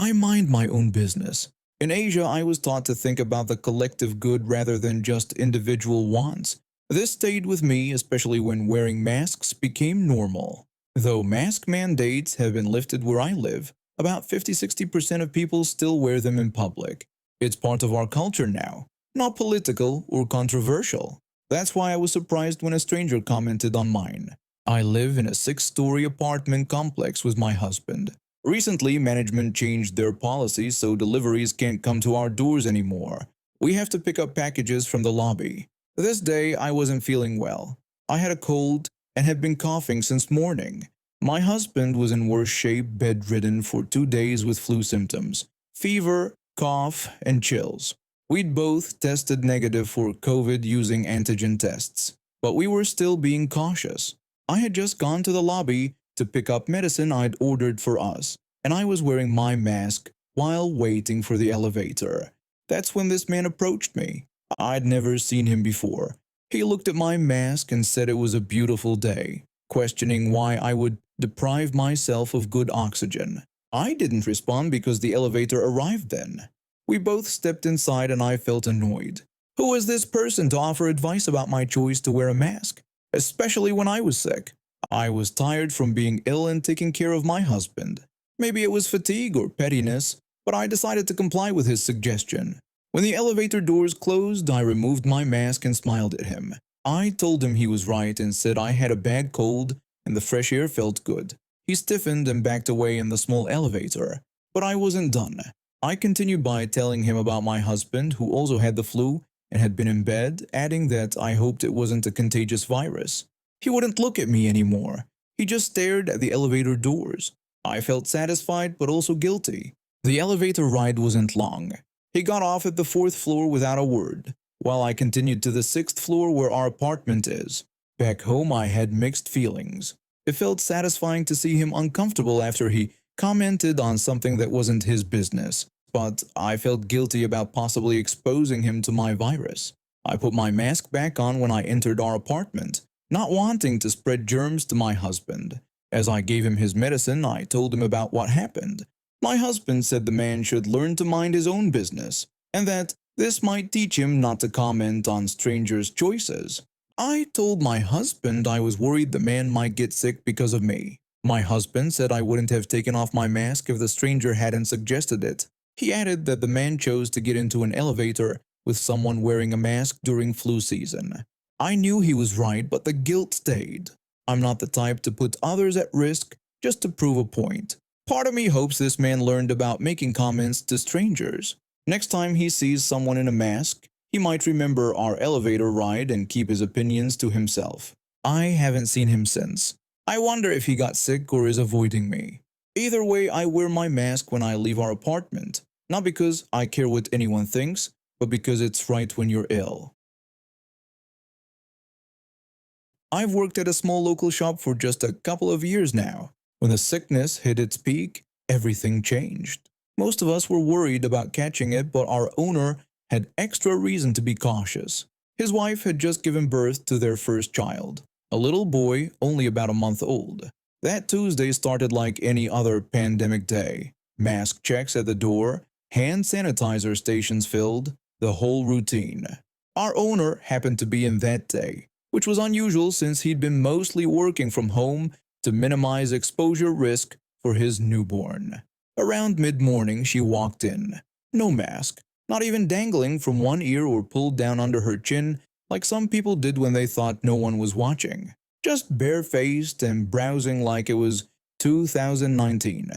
I mind my own business. In Asia, I was taught to think about the collective good rather than just individual wants. This stayed with me, especially when wearing masks became normal. Though mask mandates have been lifted where I live, about 50–60% of people still wear them in public. It's part of our culture now, not political or controversial. That's why I was surprised when a stranger commented on mine. I live in a 6-story apartment complex with my husband. Recently, management changed their policies so deliveries can't come to our doors anymore. We have to pick up packages from the lobby. This day, I wasn't feeling well. I had a cold and had been coughing since morning. My husband was in worse shape, bedridden for 2 days with flu symptoms, fever, cough, and chills. We'd both tested negative for COVID using antigen tests, but we were still being cautious. I had just gone to the lobby to pick up medicine I'd ordered for us, and I was wearing my mask while waiting for the elevator. That's when this man approached me. I'd never seen him before. He looked at my mask and said it was a beautiful day, questioning why I would deprive myself of good oxygen. I didn't respond because the elevator arrived then. We both stepped inside and I felt annoyed. Who is this person to offer advice about my choice to wear a mask? Especially when I was sick. I was tired from being ill and taking care of my husband. Maybe it was fatigue or pettiness, but I decided to comply with his suggestion. When the elevator doors closed, I removed my mask and smiled at him. I told him he was right and said I had a bad cold and the fresh air felt good. He stiffened and backed away in the small elevator, but I wasn't done. I continued by telling him about my husband, who also had the flu and had been in bed, adding that I hoped it wasn't a contagious virus. He wouldn't look at me anymore. He just stared at the elevator doors. I felt satisfied but also guilty. The elevator ride wasn't long. He got off at the 4th floor without a word, while I continued to the 6th floor where our apartment is. Back home, I had mixed feelings. It felt satisfying to see him uncomfortable after he commented on something that wasn't his business, but I felt guilty about possibly exposing him to my virus. I put my mask back on when I entered our apartment, not wanting to spread germs to my husband. As I gave him his medicine, I told him about what happened. My husband said the man should learn to mind his own business, and that this might teach him not to comment on strangers' choices. I told my husband I was worried the man might get sick because of me. My husband said I wouldn't have taken off my mask if the stranger hadn't suggested it. He added that the man chose to get into an elevator with someone wearing a mask during flu season. I knew he was right, but the guilt stayed. I'm not the type to put others at risk just to prove a point. Part of me hopes this man learned about making comments to strangers. Next time he sees someone in a mask, he might remember our elevator ride and keep his opinions to himself. I haven't seen him since. I wonder if he got sick or is avoiding me. Either way, I wear my mask when I leave our apartment, not because I care what anyone thinks, but because it's right when you're ill. I've worked at a small local shop for just a couple of years now. When the sickness hit its peak, everything changed. Most of us were worried about catching it, but our owner had extra reason to be cautious. His wife had just given birth to their first child, a little boy only about a month old. That Tuesday started like any other pandemic day. Mask checks at the door, hand sanitizer stations filled, the whole routine. Our owner happened to be in that day, which was unusual since he'd been mostly working from home to minimize exposure risk for his newborn. Around mid-morning, she walked in. No mask, not even dangling from one ear or pulled down under her chin like some people did when they thought no one was watching. Just barefaced and browsing like it was 2019.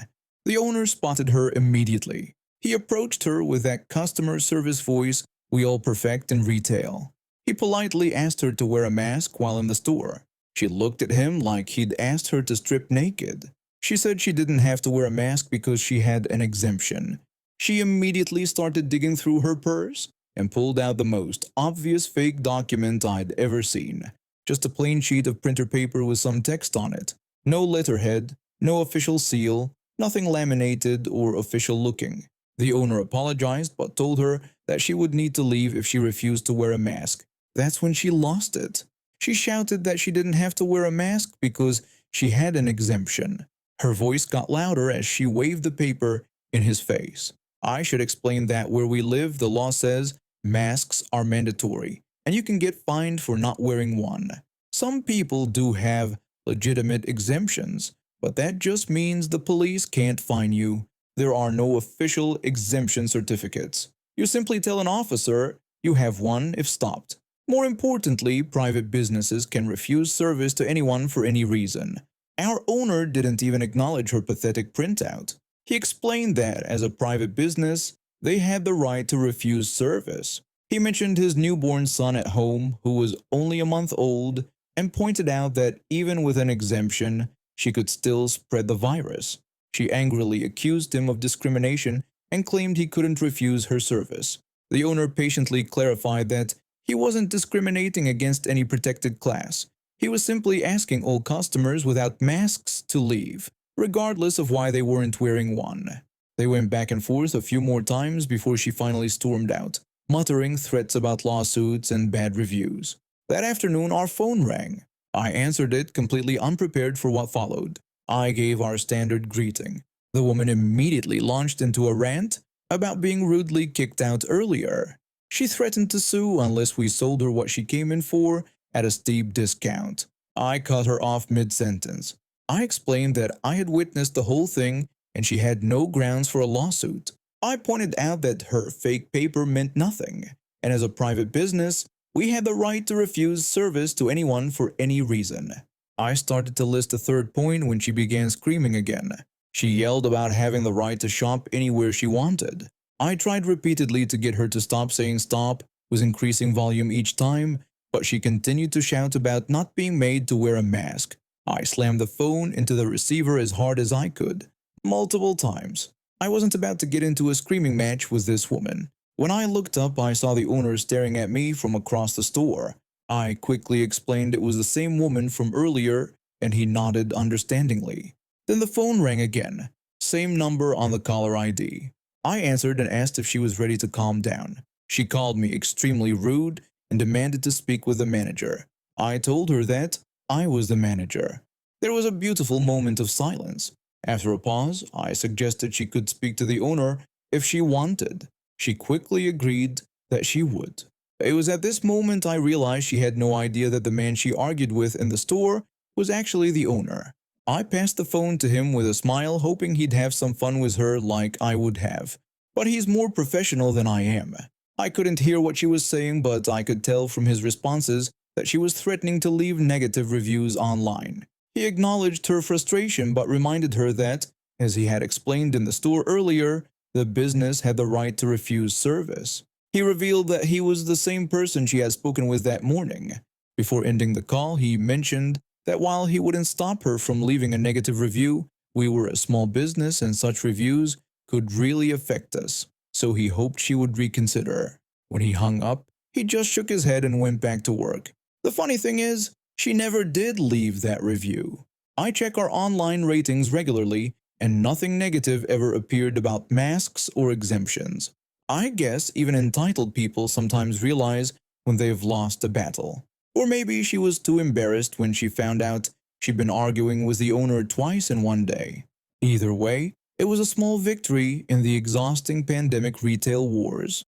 The owner spotted her immediately. He approached her with that customer service voice we all perfect in retail. He politely asked her to wear a mask while in the store. She looked at him like he'd asked her to strip naked. She said she didn't have to wear a mask because she had an exemption. She immediately started digging through her purse and pulled out the most obvious fake document I'd ever seen. Just a plain sheet of printer paper with some text on it. No letterhead, no official seal, nothing laminated or official looking. The owner apologized but told her that she would need to leave if she refused to wear a mask. That's when she lost it. She shouted that she didn't have to wear a mask because she had an exemption. Her voice got louder as she waved the paper in his face. I should explain that where we live, the law says masks are mandatory, and you can get fined for not wearing one. Some people do have legitimate exemptions, but that just means the police can't fine you. There are no official exemption certificates. You simply tell an officer you have one if stopped. More importantly, private businesses can refuse service to anyone for any reason. Our owner didn't even acknowledge her pathetic printout. He explained that, as a private business, they had the right to refuse service. He mentioned his newborn son at home, who was only a month old, and pointed out that even with an exemption, she could still spread the virus. She angrily accused him of discrimination and claimed he couldn't refuse her service. The owner patiently clarified that he wasn't discriminating against any protected class. He was simply asking all customers without masks to leave, regardless of why they weren't wearing one. They went back and forth a few more times before she finally stormed out, muttering threats about lawsuits and bad reviews. That afternoon, our phone rang. I answered it, completely unprepared for what followed. I gave our standard greeting. The woman immediately launched into a rant about being rudely kicked out earlier. She threatened to sue unless we sold her what she came in for at a steep discount. I cut her off mid-sentence. I explained that I had witnessed the whole thing and she had no grounds for a lawsuit. I pointed out that her fake paper meant nothing, and as a private business, we had the right to refuse service to anyone for any reason. I started to list a third point when she began screaming again. She yelled about having the right to shop anywhere she wanted. I tried repeatedly to get her to stop saying stop, with increasing volume each time, but she continued to shout about not being made to wear a mask. I slammed the phone into the receiver as hard as I could, multiple times. I wasn't about to get into a screaming match with this woman. When I looked up, I saw the owner staring at me from across the store. I quickly explained it was the same woman from earlier, and he nodded understandingly. Then the phone rang again, same number on the caller ID. I answered and asked if she was ready to calm down. She called me extremely rude and demanded to speak with the manager. I told her that I was the manager. There was a beautiful moment of silence. After a pause, I suggested she could speak to the owner if she wanted. She quickly agreed that she would. It was at this moment I realized she had no idea that the man she argued with in the store was actually the owner. I passed the phone to him with a smile, hoping he'd have some fun with her like I would have. But he's more professional than I am. I couldn't hear what she was saying, but I could tell from his responses that she was threatening to leave negative reviews online. He acknowledged her frustration but reminded her that, as he had explained in the store earlier, the business had the right to refuse service. He revealed that he was the same person she had spoken with that morning. Before ending the call, he mentioned that while he wouldn't stop her from leaving a negative review, we were a small business and such reviews could really affect us, so he hoped she would reconsider. When he hung up, he just shook his head and went back to work. The funny thing is, she never did leave that review. I check our online ratings regularly, and nothing negative ever appeared about masks or exemptions. I guess even entitled people sometimes realize when they've lost a battle. Or maybe she was too embarrassed when she found out she'd been arguing with the owner twice in one day. Either way, it was a small victory in the exhausting pandemic retail wars.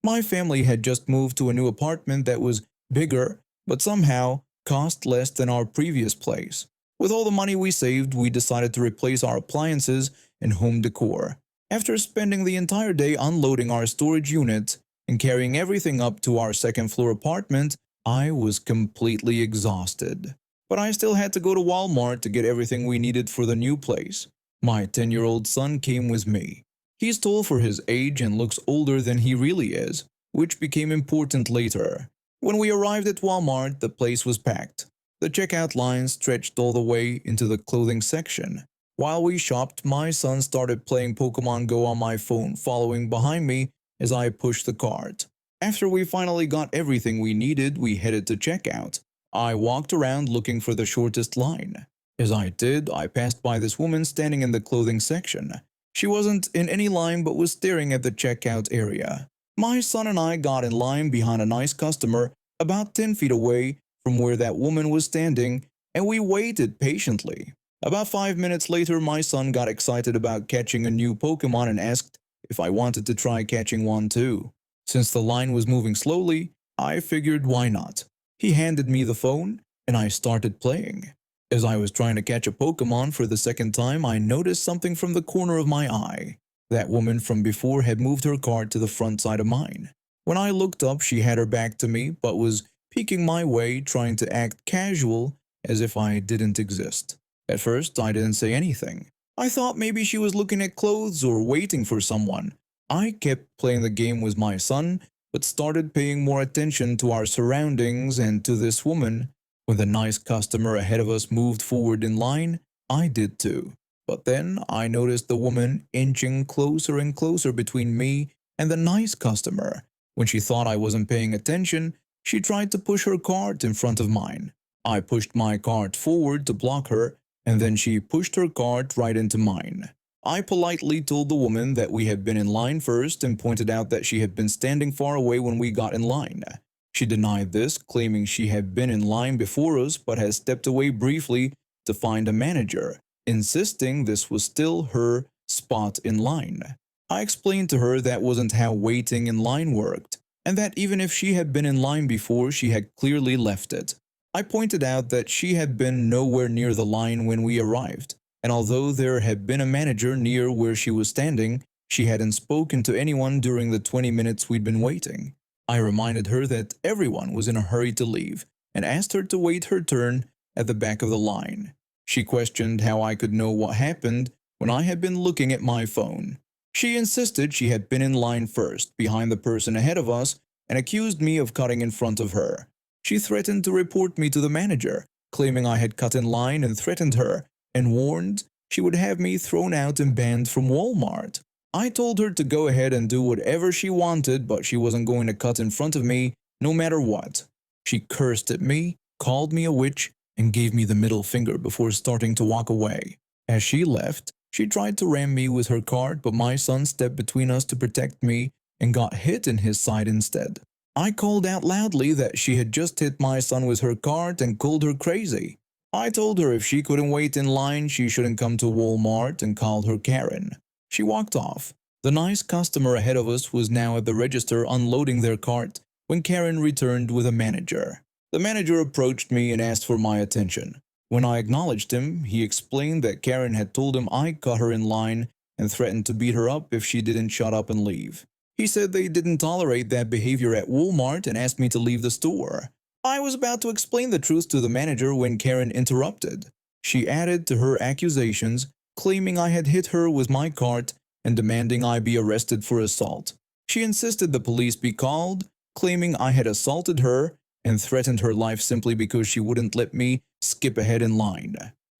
My family had just moved to a new apartment that was bigger, but somehow cost less than our previous place. With all the money we saved, we decided to replace our appliances and home decor. After spending the entire day unloading our storage unit and carrying everything up to our second-floor apartment, I was completely exhausted. But I still had to go to Walmart to get everything we needed for the new place. My 10-year-old son came with me. He's tall for his age and looks older than he really is, which became important later. When we arrived at Walmart, the place was packed. The checkout line stretched all the way into the clothing section. While we shopped, my son started playing Pokemon Go on my phone, following behind me as I pushed the cart. After we finally got everything we needed, we headed to checkout. I walked around looking for the shortest line. As I did, I passed by this woman standing in the clothing section. She wasn't in any line but was staring at the checkout area. My son and I got in line behind a nice customer about 10 feet away from where that woman was standing, and we waited patiently. About 5 minutes later, my son got excited about catching a new Pokemon and asked if I wanted to try catching one too. Since the line was moving slowly, I figured why not. He handed me the phone, and I started playing. As I was trying to catch a Pokemon for the second time, I noticed something from the corner of my eye. That woman from before had moved her cart to the front side of mine. When I looked up, she had her back to me, but was peeking my way, trying to act casual as if I didn't exist. At first, I didn't say anything. I thought maybe she was looking at clothes or waiting for someone. I kept playing the game with my son, but started paying more attention to our surroundings and to this woman. When the nice customer ahead of us moved forward in line, I did too. But then I noticed the woman inching closer and closer between me and the nice customer. When she thought I wasn't paying attention, she tried to push her cart in front of mine. I pushed my cart forward to block her, and then she pushed her cart right into mine. I politely told the woman that we had been in line first and pointed out that she had been standing far away when we got in line. She denied this, claiming she had been in line before us but had stepped away briefly to find a manager, insisting this was still her spot in line. I explained to her that wasn't how waiting in line worked, and that even if she had been in line before, she had clearly left it. I pointed out that she had been nowhere near the line when we arrived, and although there had been a manager near where she was standing, she hadn't spoken to anyone during the 20 minutes we'd been waiting. I reminded her that everyone was in a hurry to leave and asked her to wait her turn at the back of the line. She questioned how I could know what happened when I had been looking at my phone. She insisted she had been in line first, behind the person ahead of us, and accused me of cutting in front of her. She threatened to report me to the manager, claiming I had cut in line and threatened her, and warned she would have me thrown out and banned from Walmart. I told her to go ahead and do whatever she wanted, but she wasn't going to cut in front of me no matter what. She cursed at me, called me a witch, and gave me the middle finger before starting to walk away. As she left, she tried to ram me with her cart, but my son stepped between us to protect me and got hit in his side instead. I called out loudly that she had just hit my son with her cart and called her crazy. I told her if she couldn't wait in line, she shouldn't come to Walmart, and called her Karen. She walked off. The nice customer ahead of us was now at the register unloading their cart when Karen returned with a manager. The manager approached me and asked for my attention. When I acknowledged him, he explained that Karen had told him I caught her in line and threatened to beat her up if she didn't shut up and leave. He said they didn't tolerate that behavior at Walmart and asked me to leave the store. I was about to explain the truth to the manager when Karen interrupted. She added to her accusations, claiming I had hit her with my cart and demanding I be arrested for assault. She insisted the police be called, claiming I had assaulted her and threatened her life simply because she wouldn't let me skip ahead in line.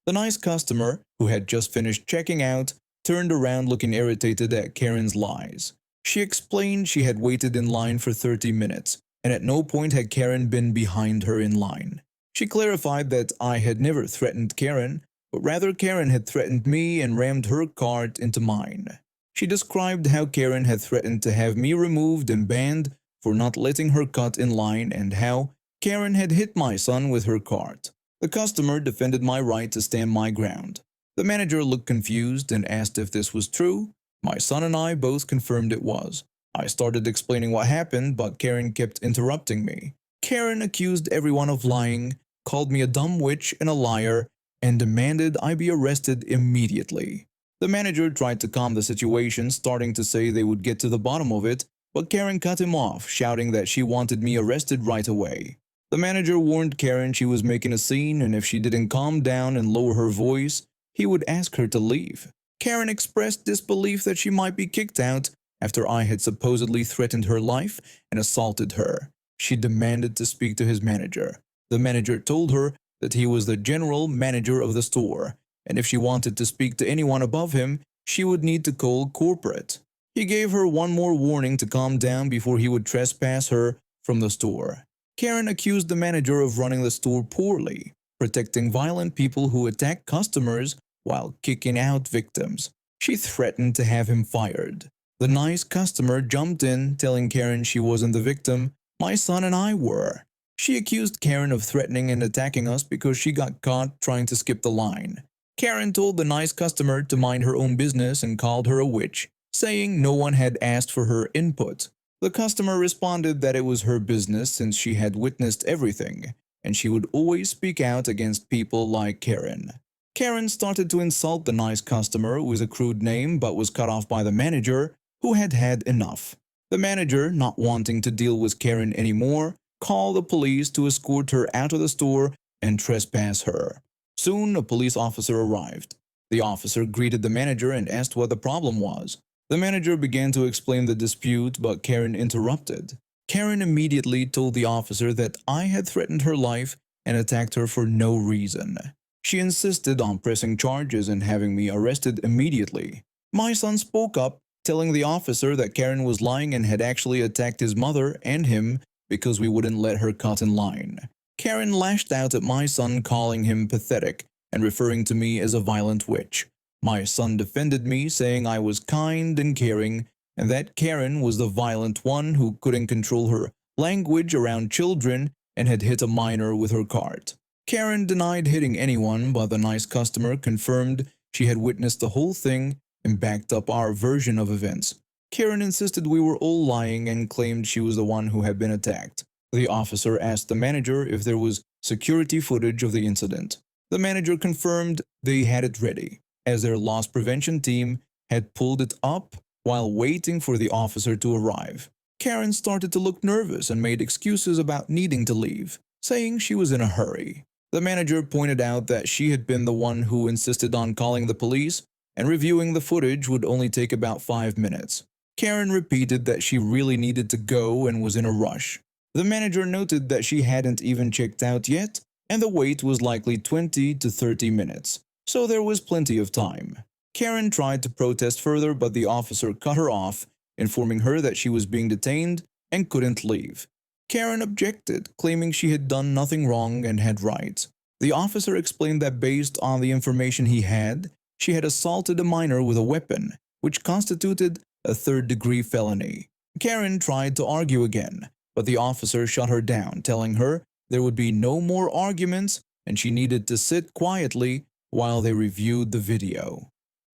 The nice customer, who had just finished checking out, turned around looking irritated at Karen's lies. She explained she had waited in line for 30 minutes, and at no point had Karen been behind her in line. She clarified that I had never threatened Karen, but rather Karen had threatened me and rammed her cart into mine. She described how Karen had threatened to have me removed and banned for not letting her cut in line, and how Karen had hit my son with her cart. The customer defended my right to stand my ground. The manager looked confused and asked if this was true. My son and I both confirmed it was. I started explaining what happened, but Karen kept interrupting me. Karen accused everyone of lying, called me a dumb witch and a liar, and demanded I be arrested immediately. The manager tried to calm the situation, starting to say they would get to the bottom of it, but Karen cut him off, shouting that she wanted me arrested right away. The manager warned Karen she was making a scene, and if she didn't calm down and lower her voice, he would ask her to leave. Karen expressed disbelief that she might be kicked out after I had supposedly threatened her life and assaulted her. She demanded to speak to his manager. The manager told her that he was the general manager of the store, and if she wanted to speak to anyone above him, she would need to call corporate. He gave her one more warning to calm down before he would trespass her from the store. Karen accused the manager of running the store poorly, protecting violent people who attack customers while kicking out victims. She threatened to have him fired. The nice customer jumped in, telling Karen she wasn't the victim, my son and I were. She accused Karen of threatening and attacking us because she got caught trying to skip the line. Karen told the nice customer to mind her own business and called her a witch, saying no one had asked for her input. The customer responded that it was her business since she had witnessed everything, and she would always speak out against people like Karen. Karen started to insult the nice customer with a crude name but was cut off by the manager, who had had enough. The manager, not wanting to deal with Karen anymore, called the police to escort her out of the store and trespass her. Soon, a police officer arrived. The officer greeted the manager and asked what the problem was. The manager began to explain the dispute, but Karen interrupted. Karen immediately told the officer that I had threatened her life and attacked her for no reason. She insisted on pressing charges and having me arrested immediately. My son spoke up, telling the officer that Karen was lying and had actually attacked his mother and him because we wouldn't let her cut in line. Karen lashed out at my son, calling him pathetic and referring to me as a violent witch. My son defended me, saying I was kind and caring, and that Karen was the violent one who couldn't control her language around children and had hit a minor with her cart. Karen denied hitting anyone, but the nice customer confirmed she had witnessed the whole thing and backed up our version of events. Karen insisted we were all lying and claimed she was the one who had been attacked. The officer asked the manager if there was security footage of the incident. The manager confirmed they had it ready, as their loss prevention team had pulled it up while waiting for the officer to arrive. Karen started to look nervous and made excuses about needing to leave, saying she was in a hurry. The manager pointed out that she had been the one who insisted on calling the police, and reviewing the footage would only take about 5 minutes. Karen repeated that she really needed to go and was in a rush. The manager noted that she hadn't even checked out yet, and the wait was likely 20 to 30 minutes, so there was plenty of time. Karen tried to protest further, but the officer cut her off, informing her that she was being detained and couldn't leave. Karen objected, claiming she had done nothing wrong and had rights. The officer explained that based on the information he had, she had assaulted a minor with a weapon, which constituted a third-degree felony. Karen tried to argue again, but the officer shut her down, telling her there would be no more arguments and she needed to sit quietly while they reviewed the video.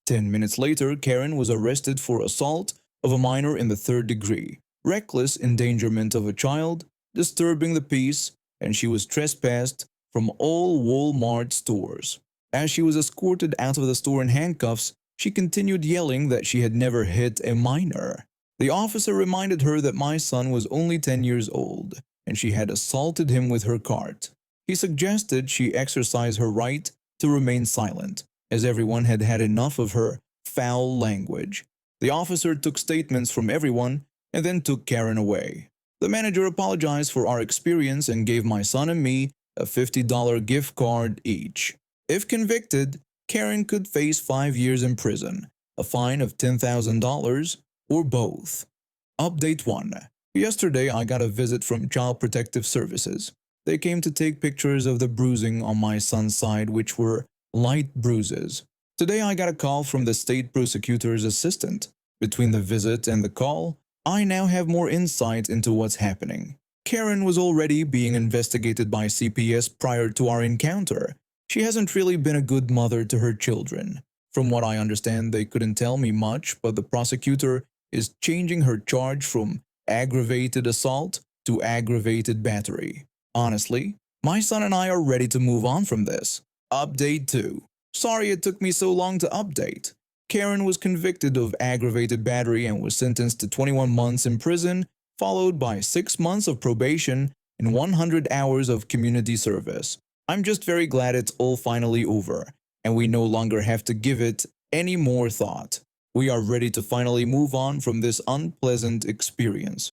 10 minutes later, Karen was arrested for assault of a minor in the third degree, reckless endangerment of a child, disturbing the peace, and she was trespassed from all Walmart stores. As she was escorted out of the store in handcuffs, she continued yelling that she had never hit a minor. The officer reminded her that my son was only 10 years old, and she had assaulted him with her cart. He suggested she exercise her right to remain silent, as everyone had had enough of her foul language. The officer took statements from everyone and then took Karen away. The manager apologized for our experience and gave my son and me a $50 gift card each. If convicted, Karen could face 5 years in prison, a fine of $10,000, or both. Update 1. Yesterday I got a visit from Child Protective Services. They came to take pictures of the bruising on my son's side, which were light bruises. Today I got a call from the state prosecutor's assistant. Between the visit and the call, I now have more insight into what's happening. Karen was already being investigated by CPS prior to our encounter. She hasn't really been a good mother to her children. From what I understand, they couldn't tell me much, but the prosecutor is changing her charge from aggravated assault to aggravated battery. Honestly, my son and I are ready to move on from this. Update 2. Sorry it took me so long to update. Karen was convicted of aggravated battery and was sentenced to 21 months in prison, followed by 6 months of probation and 100 hours of community service. I'm just very glad it's all finally over, and we no longer have to give it any more thought. We are ready to finally move on from this unpleasant experience.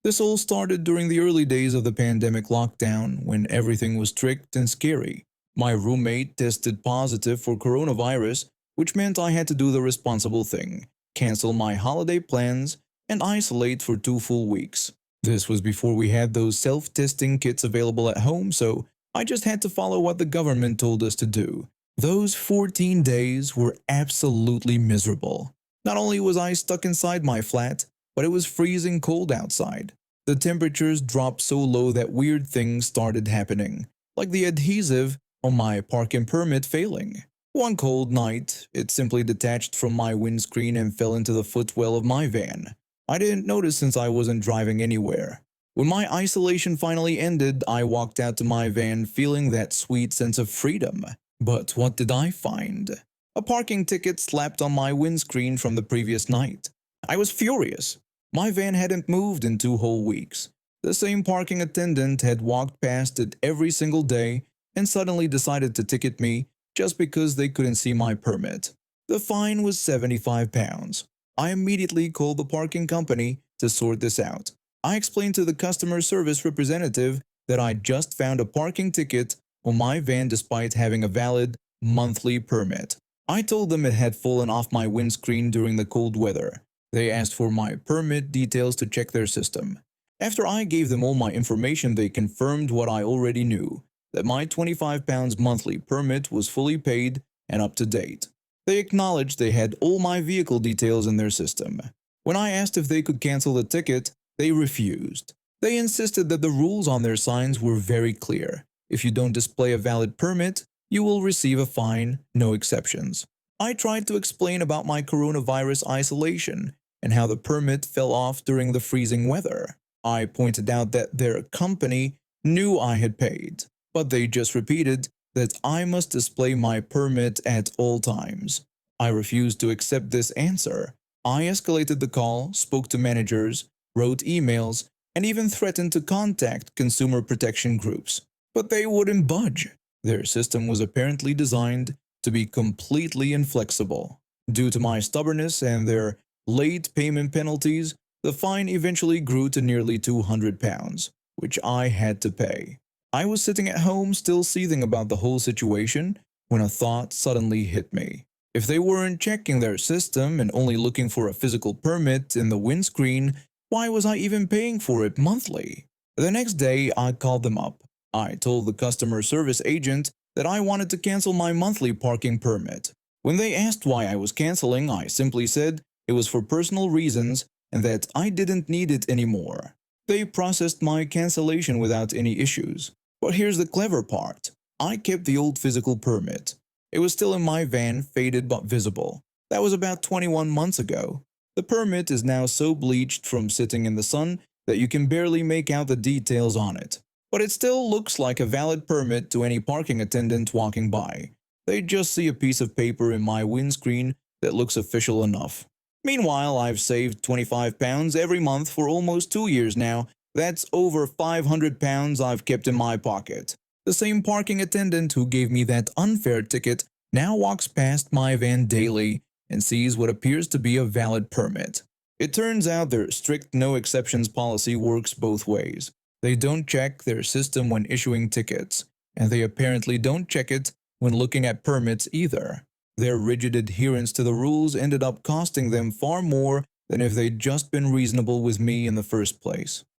This all started during the early days of the pandemic lockdown, when everything was strict and scary. My roommate tested positive for coronavirus, which meant I had to do the responsible thing: cancel my holiday plans and isolate for 2 full weeks. This was before we had those self-testing kits available at home, so I just had to follow what the government told us to do. Those 14 days were absolutely miserable. Not only was I stuck inside my flat, but it was freezing cold outside. The temperatures dropped so low that weird things started happening. like the adhesive on my parking permit failing. One cold night, it simply detached from my windscreen and fell into the footwell of my van. I didn't notice since I wasn't driving anywhere. When my isolation finally ended, I walked out to my van feeling that sweet sense of freedom. But what did I find? A parking ticket slapped on my windscreen from the previous night. I was furious. My van hadn't moved in 2 whole weeks. The same parking attendant had walked past it every single day and suddenly decided to ticket me just because they couldn't see my permit. The fine was £75. I immediately called the parking company to sort this out. I explained to the customer service representative that I just found a parking ticket on my van despite having a valid monthly permit. I told them it had fallen off my windscreen during the cold weather. They asked for my permit details to check their system. After I gave them all my information, they confirmed what I already knew, that my £25 monthly permit was fully paid and up to date. They acknowledged they had all my vehicle details in their system. When I asked if they could cancel the ticket, they refused. They insisted that the rules on their signs were very clear. If you don't display a valid permit, you will receive a fine, no exceptions. I tried to explain about my coronavirus isolation and how the permit fell off during the freezing weather. I pointed out that their company knew I had paid, but they just repeated that I must display my permit at all times. I refused to accept this answer. I escalated the call, spoke to managers, wrote emails, and even threatened to contact consumer protection groups. But they wouldn't budge. Their system was apparently designed to be completely inflexible. Due to my stubbornness and their late payment penalties, the fine eventually grew to nearly £200, which I had to pay. I was sitting at home still seething about the whole situation when a thought suddenly hit me. If they weren't checking their system and only looking for a physical permit in the windscreen, why was I even paying for it monthly? The next day, I called them up. I told the customer service agent that I wanted to cancel my monthly parking permit. When they asked why I was canceling, I simply said it was for personal reasons and that I didn't need it anymore. They processed my cancellation without any issues. But here's the clever part. I kept the old physical permit. It was still in my van, faded but visible. That was about 21 months ago. The permit is now so bleached from sitting in the sun that you can barely make out the details on it. But it still looks like a valid permit to any parking attendant walking by. They just see a piece of paper in my windscreen that looks official enough. Meanwhile, I've saved £25 every month for almost 2 years now. That's over £500 I've kept in my pocket. The same parking attendant who gave me that unfair ticket now walks past my van daily and sees what appears to be a valid permit. It turns out their strict no exceptions policy works both ways. They don't check their system when issuing tickets, and they apparently don't check it when looking at permits either. Their rigid adherence to the rules ended up costing them far more than if they'd just been reasonable with me in the first place.